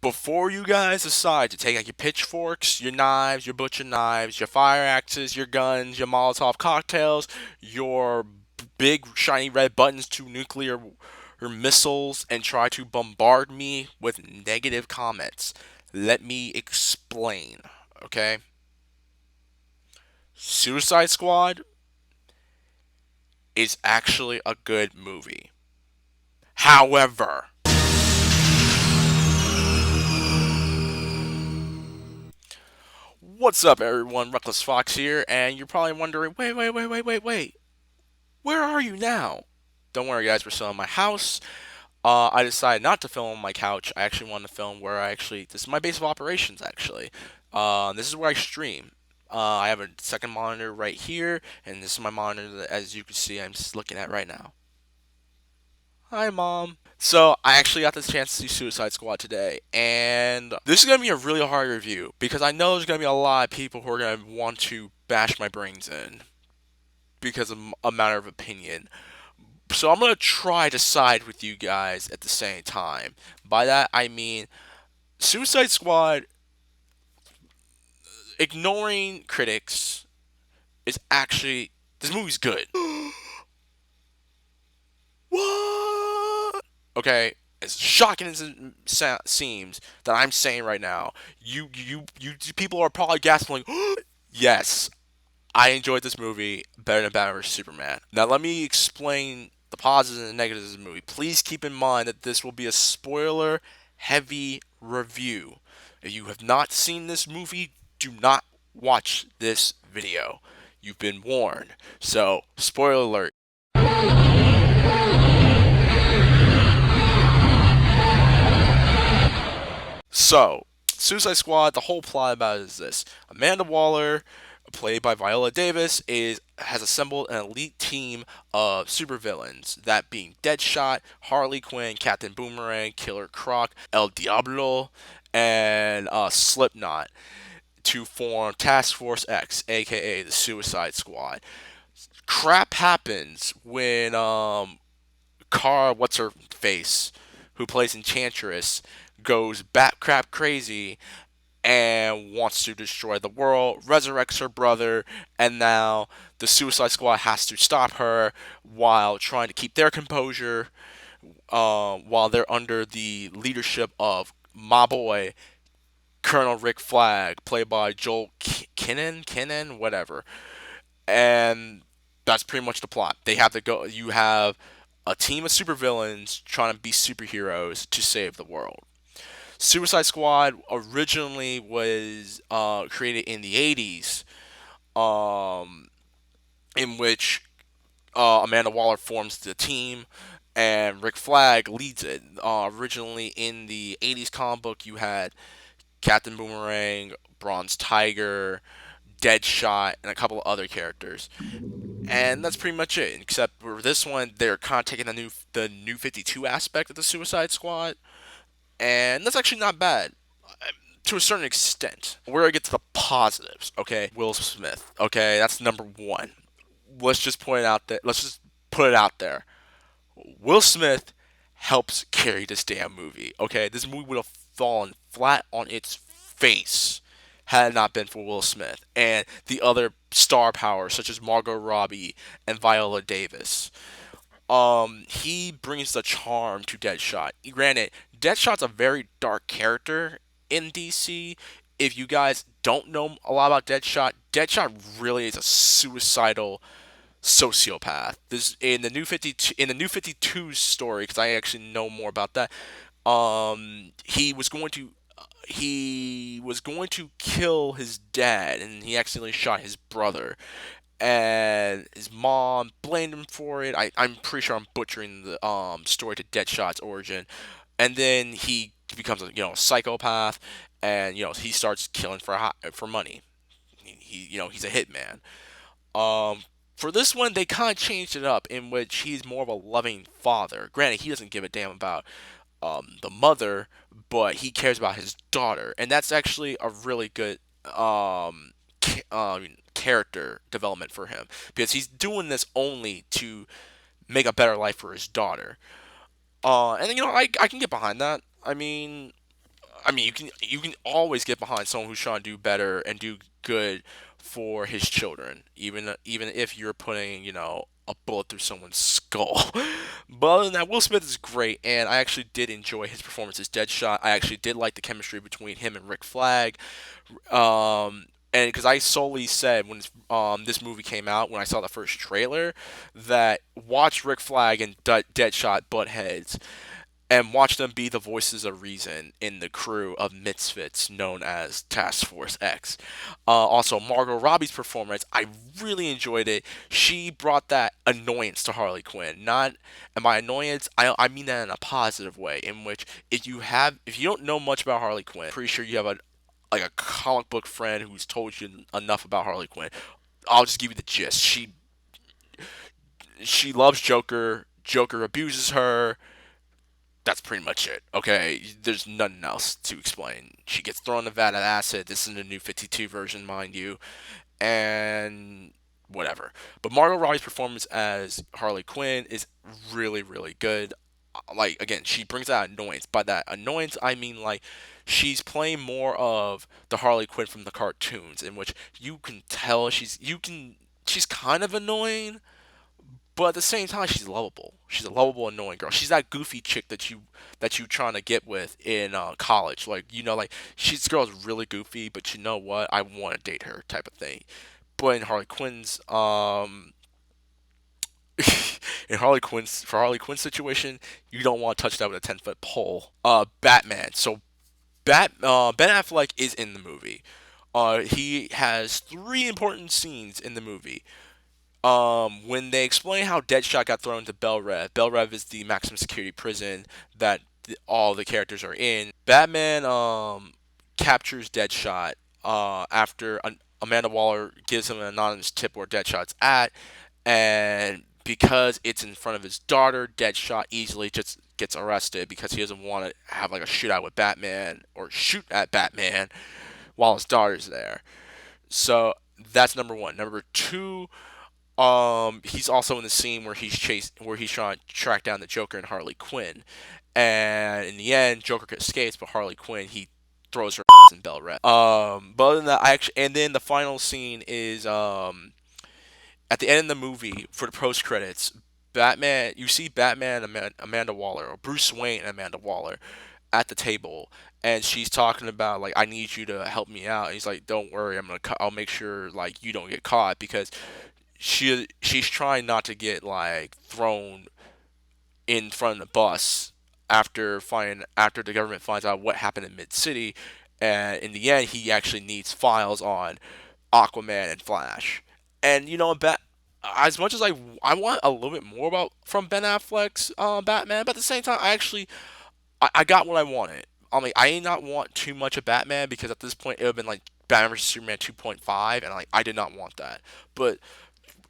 before you guys decide to take like your pitchforks, your knives, your butcher knives, your fire axes, your guns, your Molotov cocktails, your big shiny red buttons to nuclear or missiles, and try to bombard me with negative comments, let me explain. Okay? Suicide Squad is actually a good movie. However, what's up, everyone? Reckless Fox here, and you're probably wondering, wait, where are you now? Don't worry, guys, we're still in my house. I decided not to film on my couch. I actually wanted to film where this is my base of operations, actually. This is where I stream. I have a second monitor right here, and this is my monitor that, as you can see, I'm just looking at right now. Hi, Mom. So, I actually got this chance to see Suicide Squad today, and this is going to be a really hard review because I know there's going to be a lot of people who are going to want to bash my brains in because of a matter of opinion. So, I'm going to try to side with you guys at the same time. By that, I mean Suicide Squad, ignoring critics, is actually. This movie's good. What? Okay, as shocking as it seems that I'm saying right now, you people are probably gasping. Yes, I enjoyed this movie better than Batman vs Superman. Now let me explain the positives and the negatives of the movie. Please keep in mind that this will be a spoiler-heavy review. If you have not seen this movie, do not watch this video. You've been warned. So, spoiler alert. So, Suicide Squad, the whole plot about it is this. Amanda Waller, played by Viola Davis, has assembled an elite team of supervillains, that being Deadshot, Harley Quinn, Captain Boomerang, Killer Croc, El Diablo, and Slipknot, to form Task Force X, aka the Suicide Squad. Crap happens when Cara, what's her face, who plays Enchantress, goes bat crap crazy and wants to destroy the world, resurrects her brother, and now the Suicide Squad has to stop her while trying to keep their composure, while they're under the leadership of my boy, Colonel Rick Flag, played by Joel Kinnan, whatever. And that's pretty much the plot. They have to go. You have a team of supervillains trying to be superheroes to save the world. Suicide Squad originally was created in the 80s, um, in which Amanda Waller forms the team and Rick Flag leads it. Originally in the 80s comic book, you had Captain Boomerang, Bronze Tiger, Deadshot, and a couple of other characters. And that's pretty much it. Except for this one, they're kind of taking the new 52 aspect of the Suicide Squad, and that's actually not bad to a certain extent. We're gonna get to the positives, okay? Will Smith, okay, that's number one. Let's just point it out there. Let's just put it out there. Will Smith helps carry this damn movie, okay? This movie would have fallen flat on its face had it not been for Will Smith and the other star powers such as Margot Robbie and Viola Davis. He brings the charm to Deadshot. Granted, Deadshot's a very dark character in DC. If you guys don't know a lot about Deadshot, Deadshot really is a suicidal sociopath. This in the new 52 story, because I actually know more about that. He was going to kill his dad, and he accidentally shot his brother, and his mom blamed him for it. I'm pretty sure I'm butchering the story to Deadshot's origin, and then he becomes a psychopath, and he starts killing for money. He's a hitman. For this one, they kind of changed it up in which he's more of a loving father. Granted, he doesn't give a damn about the mother, but he cares about his daughter, and that's actually a really good character development for him because he's doing this only to make a better life for his daughter. And I can get behind that. I mean, I mean, you can always get behind someone who's trying to do better and do good for his children, even if you're putting a bullet through someone's skull. But other than that, Will Smith is great, and I actually did enjoy his performance as Deadshot. I actually did like the chemistry between him and Rick Flag. And because I solely said when this movie came out, when I saw the first trailer, that watch Rick Flag and Deadshot butt heads, and watch them be the voices of reason in the crew of misfits known as Task Force X. Also, Margot Robbie's performance, I really enjoyed it. She brought that annoyance to Harley Quinn. Not, and by annoyance, I mean that in a positive way, in which if you don't know much about Harley Quinn, pretty sure you have a comic book friend who's told you enough about Harley Quinn. I'll just give you the gist. She loves Joker. Joker abuses her. That's pretty much it. Okay, there's nothing else to explain. She gets thrown in a vat of acid. This is the new 52 version, mind you, and whatever. But Margot Robbie's performance as Harley Quinn is really, really good. Like again, she brings that annoyance. By that annoyance, I mean like she's playing more of the Harley Quinn from the cartoons, in which you can tell she's kind of annoying, but at the same time, she's lovable. She's a lovable, annoying girl. She's that goofy chick that you trying to get with in college. Like like she's this girl's really goofy, but you know what? I want to date her type of thing. But in Harley Quinn's for Harley Quinn's situation, you don't want to touch that with a 10-foot pole. Batman. So Ben Affleck is in the movie. He has three important scenes in the movie. When they explain how Deadshot got thrown to Bel Rev is the maximum security prison that all the characters are in. Batman captures Deadshot after Amanda Waller gives him an anonymous tip where Deadshot's at, and because it's in front of his daughter, Deadshot easily just gets arrested because he doesn't want to have like a shootout with Batman or shoot at Batman while his daughter's there. So that's number one. Number two, he's also in the scene where he's trying to track down the Joker and Harley Quinn, and in the end, Joker escapes, but Harley Quinn he throws her in Bel Red. But other than that, and then the final scene is at the end of the movie for the post credits. Batman, you see Batman, Amanda Waller, or Bruce Wayne and Amanda Waller at the table, and she's talking about like I need you to help me out. And he's like, don't worry, I'll make sure like you don't get caught because she's trying not to get like thrown in front of the bus after the government finds out what happened in Mid City, and in the end he actually needs files on Aquaman and Flash, and as much as I want a little bit more about from Ben Affleck's Batman, but at the same time I got what I wanted. I mean, I did not want too much of Batman because at this point it would have been like Batman vs Superman 2.5, and like I did not want that. But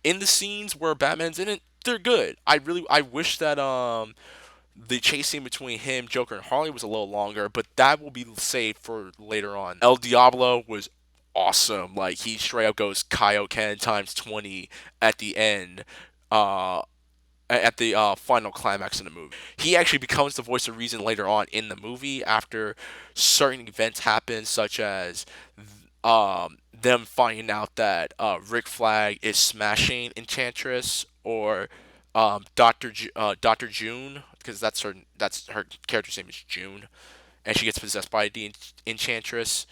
in the scenes where Batman's in it, they're good. I wish that the chase scene between him, Joker, and Harley was a little longer, but that will be saved for later on. El Diablo was awesome. Like he straight up goes Kaioken times 20 at the end. At the final climax in the movie. He actually becomes the voice of reason later on in the movie after certain events happen, such as them finding out that Rick Flag is smashing Enchantress or Doctor June, because that's her character's name is June, and she gets possessed by the Enchantress.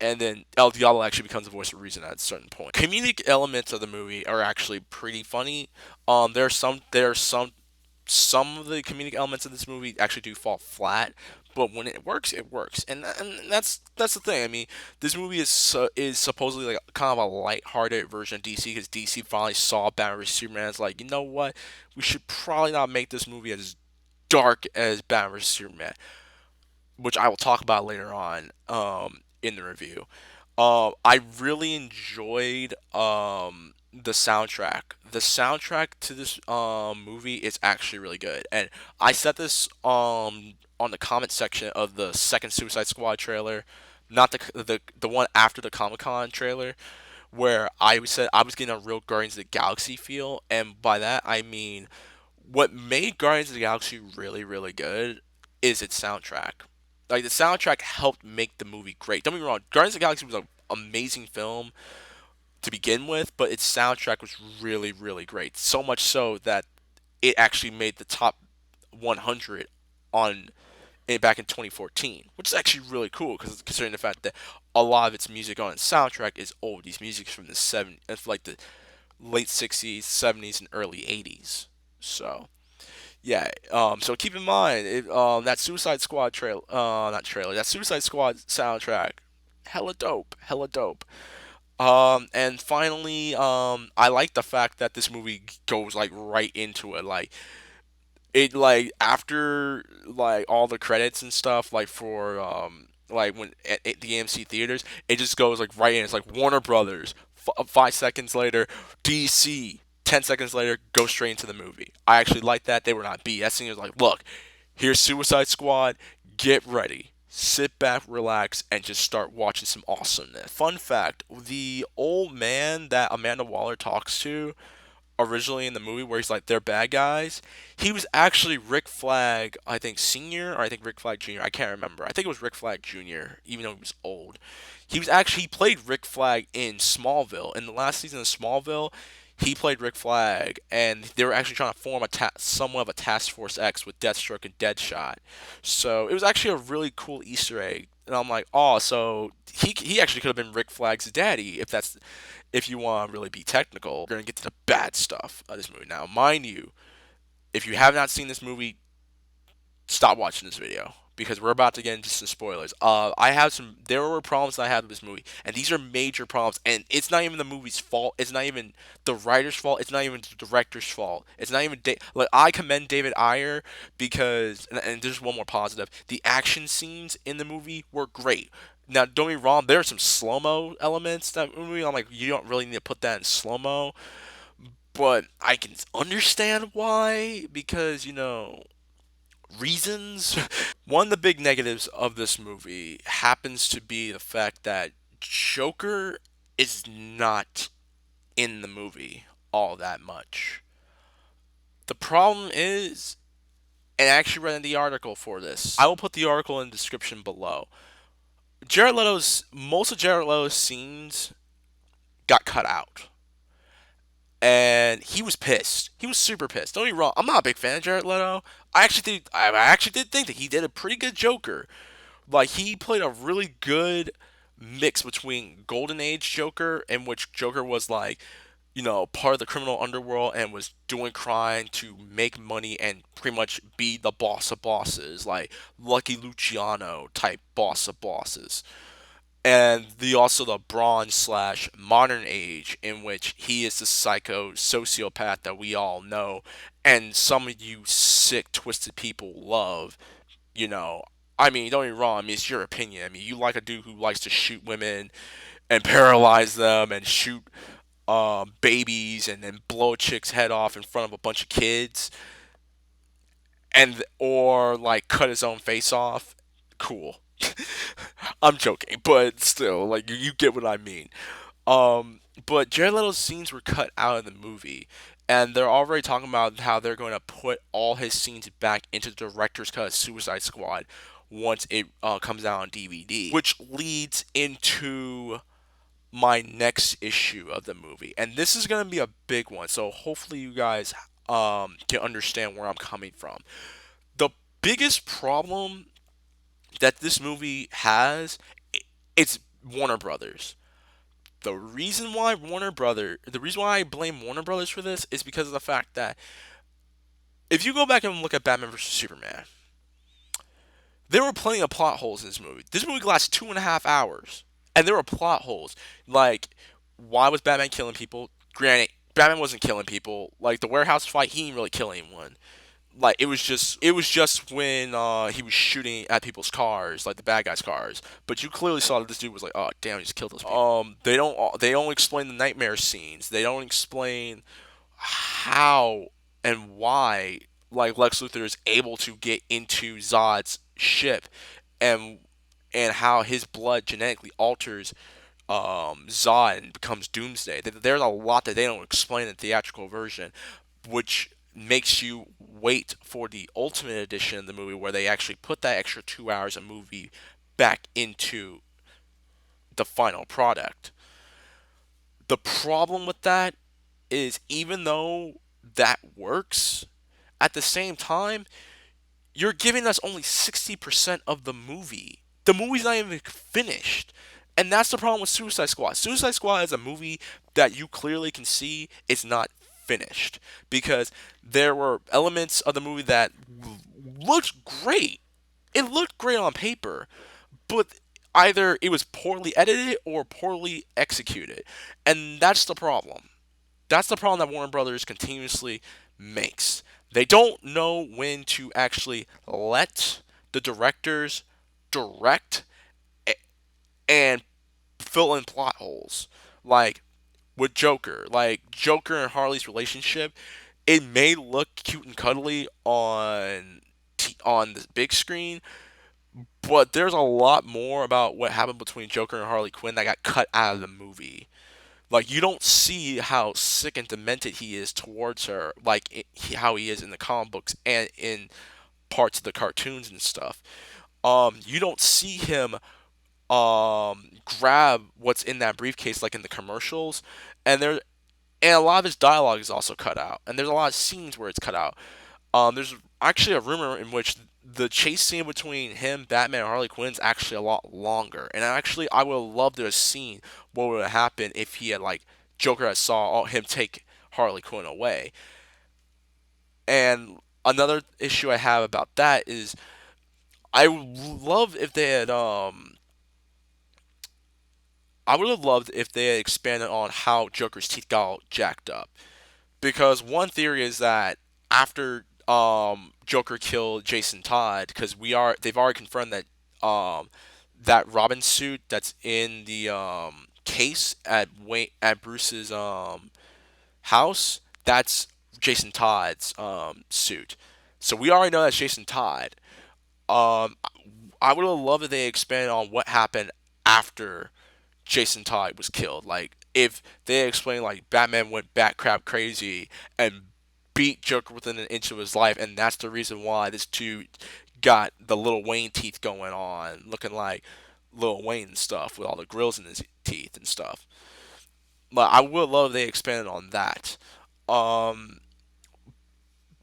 And then El Diablo actually becomes the voice of reason at a certain point. Comedic elements of the movie are actually pretty funny. There are some of the comedic elements of this movie actually do fall flat, but when it works, it works, and that's the thing. I mean, this movie is supposedly like kind of a light-hearted version of DC because DC finally saw Batman vs Superman. It's like, you know what, we should probably not make this movie as dark as Batman vs Superman, which I will talk about later on in the review. I really enjoyed the soundtrack. The soundtrack to this movie is actually really good, and I said this on the comment section of the second Suicide Squad trailer, not the one after the Comic Con trailer, where I said I was getting a real Guardians of the Galaxy feel, and by that I mean what made Guardians of the Galaxy really really good is its soundtrack. Like the soundtrack helped make the movie great. Don't get me wrong, Guardians of the Galaxy was an amazing film to begin with, but its soundtrack was really, really great. So much so that it actually made the top 100 on back in 2014, which is actually really cool because considering the fact that a lot of its music on its soundtrack is oldies music from the like the late 60s, 70s, and early 80s. So yeah, so keep in mind that Suicide Squad not trailer, that Suicide Squad soundtrack, hella dope, hella dope. And finally, I like the fact that this movie goes like right into it. Like after like all the credits and stuff, like for like when at the AMC theaters, it just goes like right in. It's like Warner Brothers. 5 seconds later, DC. 10 seconds later, go straight into the movie. I actually like that. They were not BSing. It was like, look, here's Suicide Squad. Get ready. Sit back, relax, and just start watching some awesomeness. Fun fact: the old man that Amanda Waller talks to originally in the movie where he's like they're bad guys, he was actually Rick Flag, I think senior or I think Rick Flag Jr. I can't remember. I think it was Rick Flag Jr. Even though he was old. He played Rick Flag in Smallville. In the last season of Smallville, he played Rick Flag, and they were actually trying to form somewhat of a Task Force X with Deathstroke and Deadshot. So it was actually a really cool Easter egg. And I'm like, oh, so he actually could have been Rick Flag's daddy if you want to really be technical. We're gonna get to the bad stuff of this movie now. Mind you, if you have not seen this movie, stop watching this video because we're about to get into some spoilers. There were problems that I had with this movie, and these are major problems. And it's not even the movie's fault. It's not even the writer's fault. It's not even the director's fault. It's not even like I commend David Ayer because, and there's one more positive. The action scenes in the movie were great. Now, don't get me wrong. There are some slow mo elements that movie. I'm like, you don't really need to put that in slow mo, but I can understand why because reasons. One of the big negatives of this movie happens to be the fact that Joker is not in the movie all that much. The problem is, and I actually read in the article for this. I will put the article in the description below. Most of Jared Leto's scenes got cut out. And he was pissed. He was super pissed. Don't get me wrong. I'm not a big fan of Jared Leto. I actually did think that he did a pretty good Joker. Like he played a really good mix between Golden Age Joker, in which Joker was like, part of the criminal underworld and was doing crime to make money and pretty much be the boss of bosses, like Lucky Luciano type boss of bosses. And the Bronze slash Modern Age, in which he is the psycho sociopath that we all know, and some of you sick, twisted people love you know, I mean, don't get me wrong. I mean, it's your opinion. I mean, you like a dude who likes to shoot women and paralyze them and shoot babies and then blow a chick's head off in front of a bunch of kids and or like cut his own face off. Cool. I'm joking, but still, like you get what I mean. But Jared Leto's scenes were cut out of the movie, and they're already talking about how they're going to put all his scenes back into the director's cut of Suicide Squad once it comes out on DVD, which leads into my next issue of the movie, and this is going to be a big one. So hopefully you guys can understand where I'm coming from. The biggest problem that this movie has, it's Warner Brothers. The reason why I blame Warner Brothers for this is because of the fact that if you go back and look at Batman vs Superman, there were plenty of plot holes in this movie. This movie lasts 2.5 hours, and there were plot holes. Like, why was Batman killing people? Granted, Batman wasn't killing people. Like the warehouse fight, he didn't really kill anyone. Like it was just when he was shooting at people's cars, like the bad guys' cars. But you clearly saw that this dude was like, oh damn, he just killed those people. They don't explain the nightmare scenes. They don't explain how and why like Lex Luthor is able to get into Zod's ship, and how his blood genetically alters Zod and becomes Doomsday. There's a lot that they don't explain in the theatrical version, which makes you wait for the ultimate edition of the movie where they actually put that extra 2 hours of movie back into the final product. The problem with that is even though that works, at the same time, you're giving us only 60% of the movie. The movie's not even finished. And that's the problem with Suicide Squad. Suicide Squad is a movie that you clearly can see is not finished because there were elements of the movie that looked great. It looked great on paper, but either it was poorly edited or poorly executed. And that's the problem. That's the problem that Warner Brothers continuously makes. They don't know when to actually let the directors direct and fill in plot holes. Like with Joker, like Joker and Harley's relationship, it may look cute and cuddly on the big screen, but there's a lot more about what happened between Joker and Harley Quinn that got cut out of the movie. Like you don't see how sick and demented he is towards her, like how he is in the comic books and in parts of the cartoons and stuff. You don't see him grab what's in that briefcase like in the commercials, and a lot of his dialogue is also cut out, and there's a lot of scenes where it's cut out. There's actually a rumor in which the chase scene between him, Batman, and Harley Quinn is actually a lot longer. And actually, I would have loved to have seen what would have happened if he had like Joker had saw him take Harley Quinn away. And another issue I have about that is I would love if they had I would have loved if they had expanded on how Joker's teeth got jacked up. Because one theory is that after Joker killed Jason Todd, because they've already confirmed that that Robin suit that's in the case at Bruce's house, that's Jason Todd's suit. So we already know that's Jason Todd. Um, I would have loved if they expanded on what happened after Jason Todd was killed. Like if they explain like Batman went bat crap crazy and beat Joker within an inch of his life, and that's the reason why this dude got the Little Wayne teeth going on, looking like Lil Wayne and stuff with all the grills in his teeth and stuff. But I would love if they expanded on that. Um,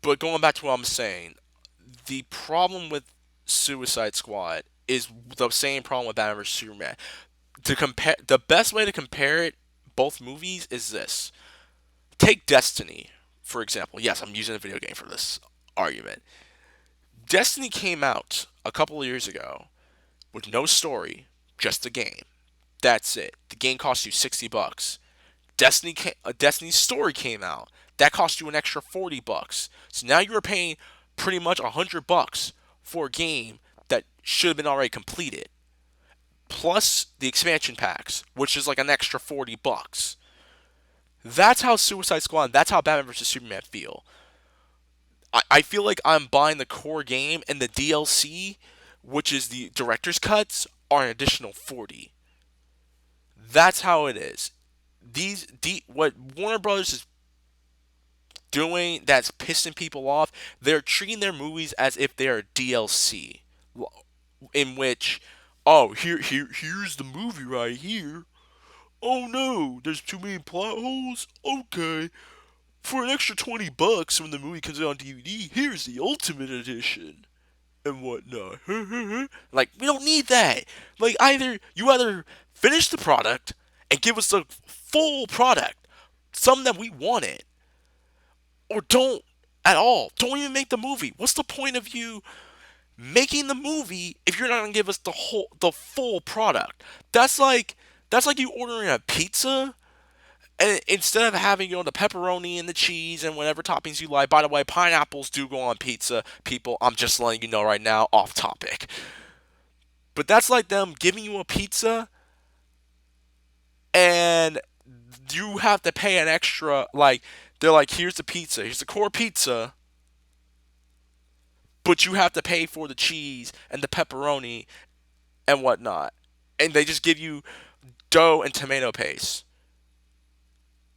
but going back to what I'm saying, the problem with Suicide Squad is the same problem with Batman vs Superman. To compare, the best way to compare it, both movies, is this: take Destiny for example. Yes, I'm using a video game for this argument. Destiny came out a couple of years ago with no story, just a game. That's it. The game cost you $60. Destiny's story came out. That cost you an extra $40. So now you're paying pretty much $100 for a game that should have been already completed. Plus the expansion packs, which is like an extra $40. That's how Suicide Squad, that's how Batman vs Superman feel. I feel like I'm buying the core game and the DLC, which is the director's cuts, are an additional 40. That's how it is. What Warner Brothers is doing that's pissing people off, they're treating their movies as if they're DLC, in which, oh, here's the movie right here. Oh no, there's too many plot holes. Okay, for an extra $20 when the movie comes out on DVD, here's the Ultimate Edition and whatnot. Like we don't need that. Like either finish the product and give us the full product, something that we wanted, or don't at all. Don't even make the movie. What's the point of you making the movie if you're not gonna give us the full product? That's like you ordering a pizza and instead of having the pepperoni and the cheese and whatever toppings you like. By the way, pineapples do go on pizza. People, I'm just letting you know right now, off topic. But that's like them giving you a pizza and you have to pay an extra. Like they're like, here's the pizza, here's the core pizza, but you have to pay for the cheese and the pepperoni and whatnot. And they just give you dough and tomato paste,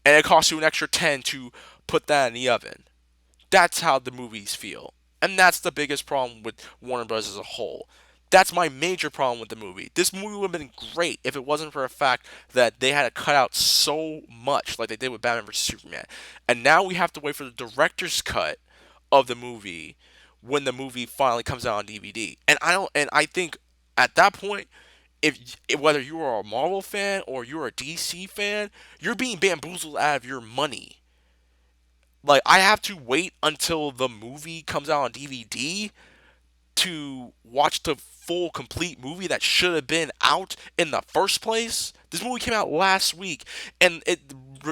and it costs you an extra 10 to put that in the oven. That's how the movies feel. And that's the biggest problem with Warner Bros. As a whole. That's my major problem with the movie. This movie would have been great if it wasn't for a fact that they had to cut out so much, like they did with Batman vs Superman, and now we have to wait for the director's cut of the movie when the movie finally comes out on DVD. And I think at that point, if whether you are a Marvel fan or you're a DC fan, you're being bamboozled out of your money. Like I have to wait until the movie comes out on DVD to watch the full complete movie that should have been out in the first place. This movie came out last week, and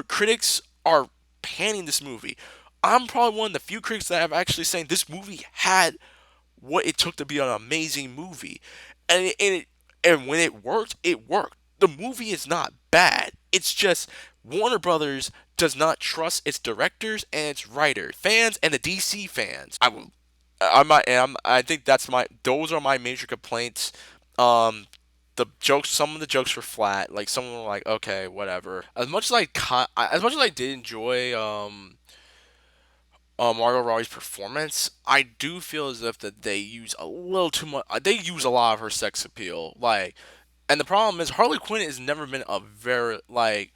critics are panning this movie. I'm probably one of the few critics that have actually saying this movie had what it took to be an amazing movie, and when it worked, it worked. The movie is not bad. It's just Warner Brothers does not trust its directors and its writers, fans, and the DC fans. I think that's my. Those are my major complaints. Um, the jokes. Some of the jokes were flat. Like some were like, okay, whatever. As much as I did enjoy Margot Robbie's performance, I do feel as if that they use a little too much. They use a lot of her sex appeal. Like, and the problem is Harley Quinn has never been a very like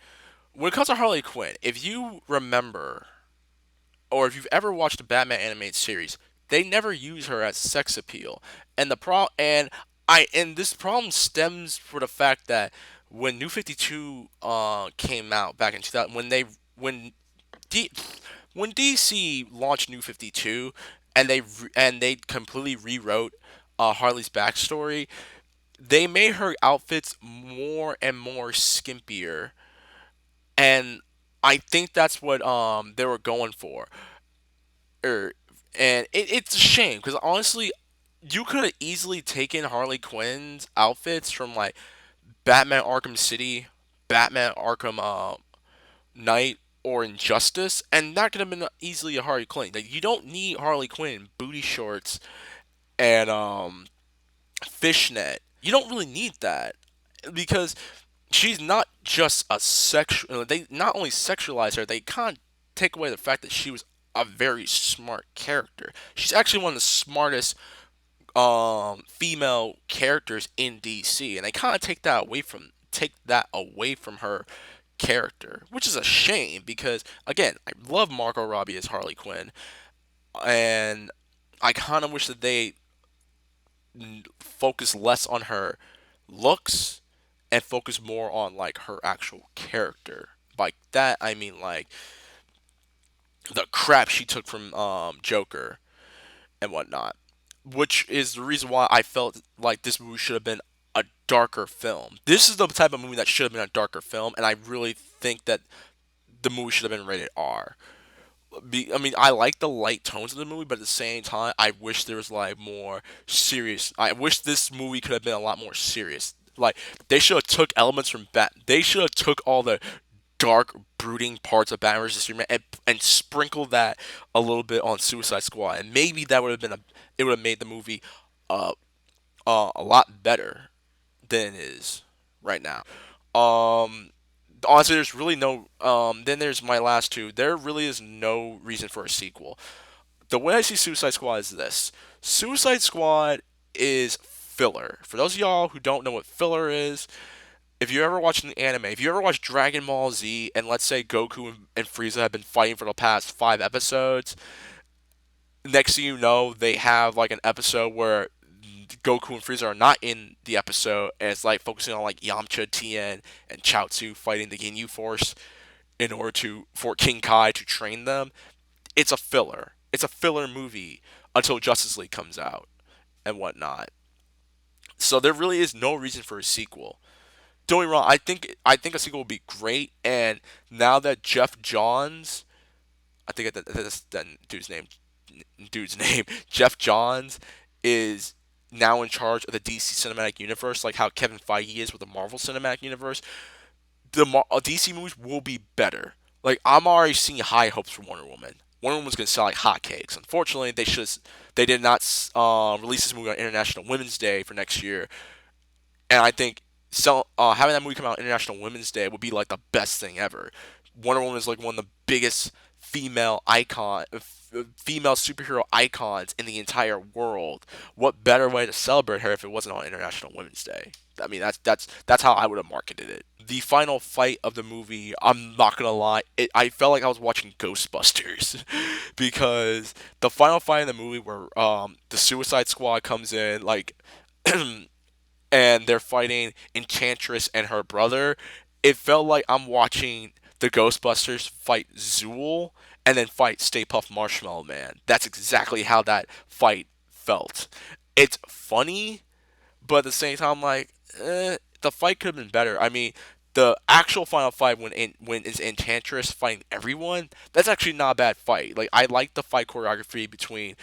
when it comes to Harley Quinn. If you remember, or if you've ever watched the Batman animated series, they never use her as sex appeal. And the pro and this problem stems for the fact that when New 52 came out back in 2000, D, when DC launched New 52 and they completely rewrote Harley's backstory, they made her outfits more and more skimpier, and I think that's what they were going for. Er, and it's a shame because honestly, you could have easily taken Harley Quinn's outfits from like Batman Arkham City, Batman Arkham Knight, or Injustice, and that could have been easily a Harley Quinn. Like you don't need Harley Quinn in booty shorts and fishnet. You don't really need that because she's not just a sexual. They not only sexualize her, they kind of take away the fact that she was a very smart character. She's actually one of the smartest female characters in DC, and they kind of take that away from her character, which is a shame because again, I love Margot Robbie as Harley Quinn, and I kind of wish that they focus less on her looks and focus more on like her actual character. By that I mean like the crap she took from Joker and whatnot, which is the reason why I felt like this movie should have been a darker film. This is the type of movie that should have been a darker film, and I really think that the movie should have been rated R. I mean, I like the light tones of the movie, but at the same time, I wish there was like more serious. I wish this movie could have been a lot more serious. Like they should have took elements from Bat. They should have took all the dark, brooding parts of Batman vs Superman and sprinkled that a little bit on Suicide Squad, and maybe that would have been a. It would have made the movie uh, a lot better than it is right now. Um, Honestly, there's really no. Then there's my last two. There really is no reason for a sequel. The way I see Suicide Squad is this: Suicide Squad is filler. For those of y'all who don't know what filler is, if you ever watched an anime, if you ever watched Dragon Ball Z, and let's say Goku and Frieza have been fighting for the past 5 episodes, next thing you know, they have like an episode where Goku and Frieza are not in the episode, and it's like focusing on like Yamcha, Tien, and Chaozu fighting the Ginyu Force in order for King Kai to train them. It's a filler. It's a filler movie until Justice League comes out and whatnot. So there really is no reason for a sequel. Don't get me wrong. I think a sequel would be great. And now that Jeff Johns, I think that's that dude's name, Jeff Johns is now in charge of the DC Cinematic Universe, like how Kevin Feige is with the Marvel Cinematic Universe. DC movies will be better. Like I'm already seeing high hopes for Wonder Woman. Wonder Woman's gonna sell like hotcakes. Unfortunately, they did not release this movie on International Women's Day for next year, and I think having that movie come out on International Women's Day would be like the best thing ever. Wonder Woman is like one of the biggest female superhero icons in the entire world. What better way to celebrate her if it wasn't on International Women's Day? I mean, that's how I would have marketed it. The final fight of the movie, I'm not gonna lie, I felt like I was watching Ghostbusters because the final fight in the movie where the Suicide Squad comes in, like and they're fighting Enchantress and her brother, it felt like I'm watching the Ghostbusters fight Zool and then fight Stay Puft Marshmallow Man. That's exactly how that fight felt. It's funny, but at the same time, like, the fight could have been better. I mean, the actual final fight when it's Enchantress fighting everyone, that's actually not a bad fight. Like, I like the fight choreography between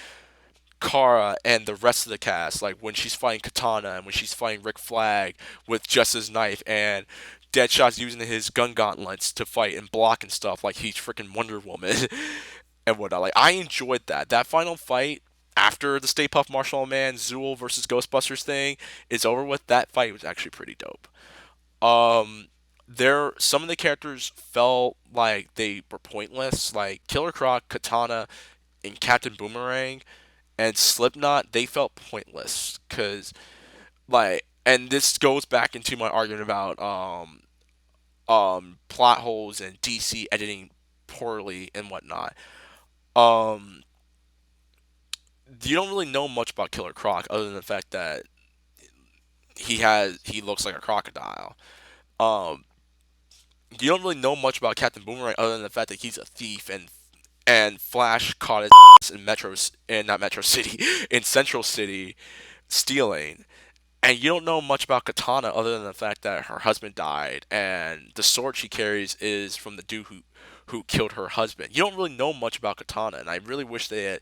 Kara and the rest of the cast, like when she's fighting Katana and when she's fighting Rick Flag with just his knife, and Deadshot's using his gun gauntlets to fight and block and stuff like he's freaking Wonder Woman and whatnot. Like, I enjoyed that. That final fight after the Stay Puft Marshmallow Man Zool versus Ghostbusters thing is over with. That fight was actually pretty dope. Um, there some of the characters felt like they were pointless, like Killer Croc, Katana, and Captain Boomerang and Slipknot, they felt pointless because like, and this goes back into my argument about plot holes and DC editing poorly and whatnot. Um, you don't really know much about Killer Croc other than the fact that he looks like a crocodile. Um, you don't really know much about Captain Boomerang other than the fact that he's a thief and Flash caught his ass in not Metro City, in Central City stealing. And you don't know much about Katana other than the fact that her husband died, and the sword she carries is from the dude who killed her husband. You don't really know much about Katana, and I really wish they had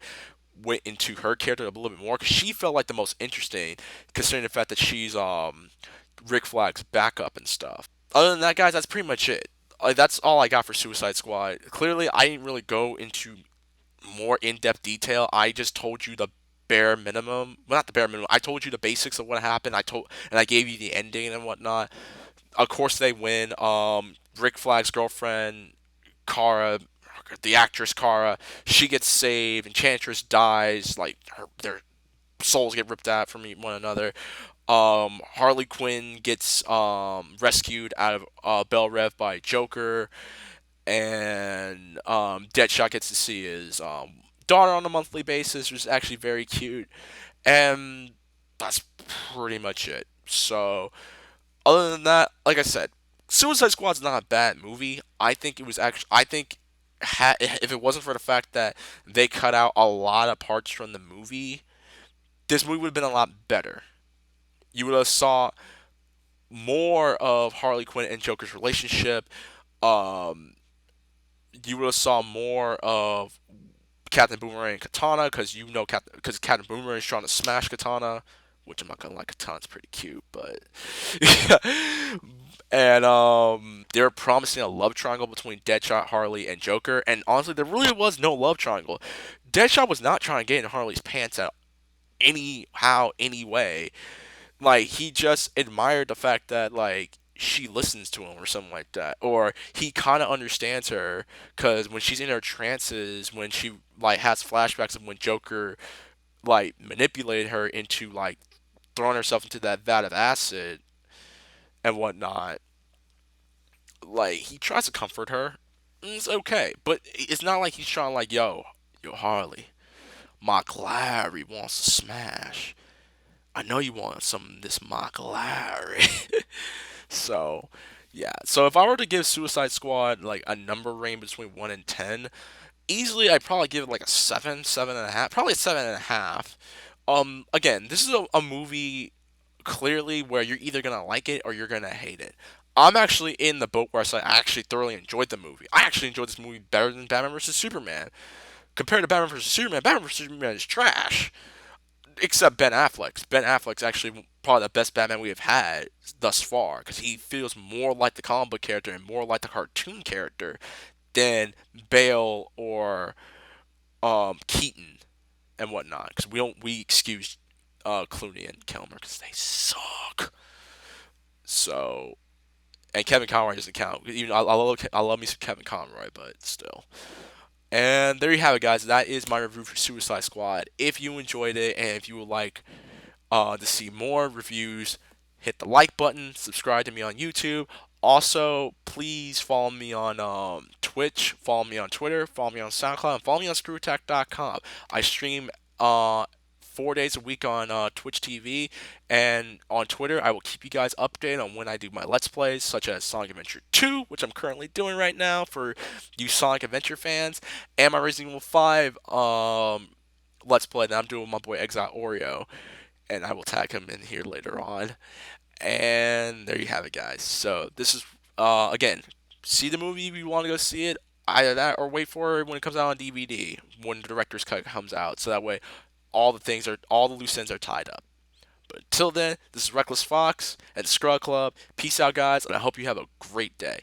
went into her character a little bit more because she felt like the most interesting, considering the fact that she's Rick Flag's backup and stuff. Other than that, guys, that's pretty much it. Like, that's all I got for Suicide Squad. Clearly, I didn't really go into more in-depth detail. I just told you the bare minimum. Well, not the bare minimum. I told you the basics of what happened. I gave you the ending and whatnot. Of course, they win. Rick Flag's girlfriend, Kara, the actress Kara, she gets saved. Enchantress dies. Like, their souls get ripped out from one another. Harley Quinn gets rescued out of Belle Rev by Joker, and Deadshot gets to see his daughter on a monthly basis, which is actually very cute, and that's pretty much it. So, other than that, like I said, Suicide Squad's not a bad movie. I think it was actually, I think if it wasn't for the fact that they cut out a lot of parts from the movie, this movie would have been a lot better. You would have saw more of Harley Quinn and Joker's relationship. Um, you would have saw more of Captain Boomerang and Katana because Captain Boomerang is trying to smash Katana, which I'm not gonna lie, Katana's pretty cute, but and they're promising a love triangle between Deadshot, Harley, and Joker, and honestly, there really was no love triangle. Deadshot was not trying to get in Harley's pants at any way. Like, he just admired the fact that like she listens to him or something like that, or he kind of understands her because when she's in her trances, when she like has flashbacks of when Joker like manipulated her into like throwing herself into that vat of acid and whatnot, like he tries to comfort her. It's okay, but it's not like he's trying like, yo Harley, Mark Larry wants to smash. I know you want some of this Mark Larry. So, yeah. So if I were to give Suicide Squad like a number range between 1 and 10, easily I'd probably give it like a 7, 7.5, probably a 7.5. Again, this is a movie clearly where you're either gonna like it or you're gonna hate it. I'm actually in the boat where I actually thoroughly enjoyed the movie. I actually enjoyed this movie better than Batman vs Superman. Compared to Batman vs Superman is trash. Except Ben Affleck's. Ben Affleck's actually probably the best Batman we have had thus far because he feels more like the comic book character and more like the cartoon character than Bale or Keaton and whatnot. Because we excuse Clooney and Kilmer because they suck. So, and Kevin Conroy doesn't count. Even I love me some Kevin Conroy, but still. And there you have it, guys. That is my review for Suicide Squad. If you enjoyed it and if you would like to see more reviews, hit the like button, subscribe to me on YouTube. Also, please follow me on Twitch, follow me on Twitter, follow me on SoundCloud, and follow me on ScrewAttack.com. I stream uh, 4 days a week on Twitch TV, and on Twitter, I will keep you guys updated on when I do my Let's Plays, such as Sonic Adventure 2, which I'm currently doing right now for you Sonic Adventure fans, and my Resident Evil 5 Let's Play that I'm doing with my boy Exile Oreo, and I will tag him in here later on. And there you have it, guys. So this is again, see the movie if you want to go see it. Either that or wait for it when it comes out on DVD when the director's cut comes out. So that way, all the loose ends are tied up. But until then, this is Reckless Fox and the Scrub Club. Peace out, guys, and I hope you have a great day.